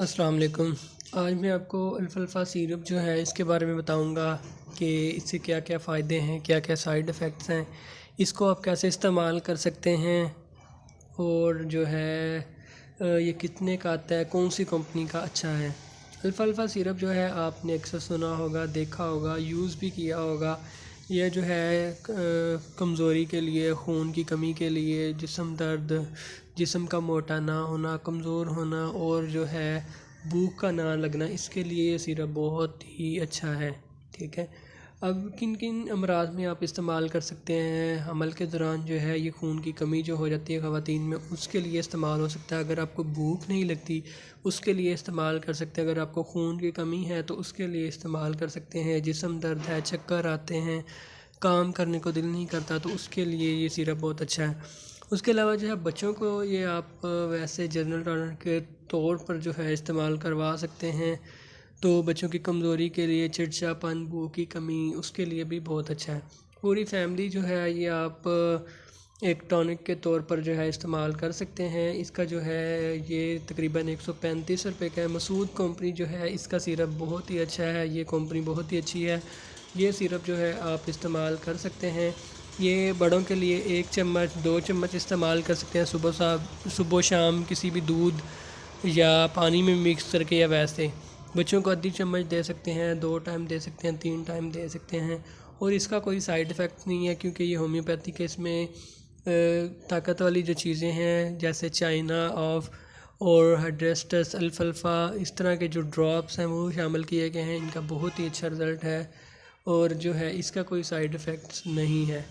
अस्सलाम वालेकुम। आज मैं आपको अल्फ़ाल्फ़ा सिरप जो है इसके बारे में बताऊंगा कि इससे क्या क्या फ़ायदे हैं, क्या क्या साइड इफ़ेक्ट्स हैं, इसको आप कैसे इस्तेमाल कर सकते हैं और जो है ये कितने का आता है, कौन सी कंपनी का अच्छा है। अल्फ़ाल्फ़ा सिरप जो है आपने अक्सर सुना होगा, देखा होगा, यूज़ भी किया होगा। यह जो है कमज़ोरी के लिए, खून की कमी के लिए, जिस्म दर्द, जिस्म का मोटा ना होना, कमज़ोर होना और जो है भूख का ना लगना, इसके लिए ये सिरप बहुत ही अच्छा है। ठीक है। अब किन किन अमराज़ में आप इस्तेमाल कर सकते हैं। हमल के दौरान जो है ये खून की कमी जो हो जाती है ख़वातीन में, उसके लिए इस्तेमाल हो सकता है। अगर आपको भूख नहीं लगती उसके लिए इस्तेमाल कर सकते हैं। अगर आपको खून की कमी है तो उसके लिए इस्तेमाल कर सकते हैं। जिस्म दर्द है, चक्कर आते हैं, काम करने को दिल नहीं करता, तो उसके लिए ये सिरप बहुत अच्छा है। उसके अलावा जो है बच्चों को ये आप वैसे जनरल टॉनिक के तौर पर जो है इस्तेमाल करवा सकते हैं। तो बच्चों की कमज़ोरी के लिए, चिड़चिड़ापन, भूख की कमी, उसके लिए भी बहुत अच्छा है। पूरी फैमिली जो है ये आप एक टॉनिक के तौर पर जो है इस्तेमाल कर सकते हैं। इसका जो है ये तकरीबन 135 रुपये का है। मसूद कंपनी जो है इसका सिरप बहुत ही अच्छा है। ये कंपनी बहुत ही अच्छी है। ये सिरप जो है आप इस्तेमाल कर सकते हैं। ये बड़ों के लिए 1 चम्मच 2 चम्मच इस्तेमाल कर सकते हैं सुबह शाम किसी भी दूध या पानी में मिक्स करके, या वैसे बच्चों को आधी चम्मच दे सकते हैं, 2 टाइम दे सकते हैं, 3 टाइम दे सकते हैं। और इसका कोई साइड इफ़ेक्ट नहीं है क्योंकि ये होम्योपैथी के इसमें ताकत वाली जो चीज़ें हैं जैसे चाइना ऑफ और हाइड्रेस्टस अल्फ़ाल्फ़ा, इस तरह के जो ड्रॉप्स हैं वो शामिल किए गए हैं। इनका बहुत ही अच्छा रिज़ल्ट है और जो है इसका कोई साइड इफ़ेक्ट्स नहीं है।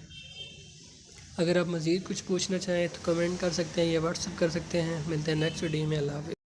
अगर आप मज़ीद कुछ पूछना चाहें तो कमेंट कर सकते हैं या व्हाट्सअप कर सकते हैं। मिलते हैं नेक्स्ट वीडियो में। अल्लाह हाफ़िज़।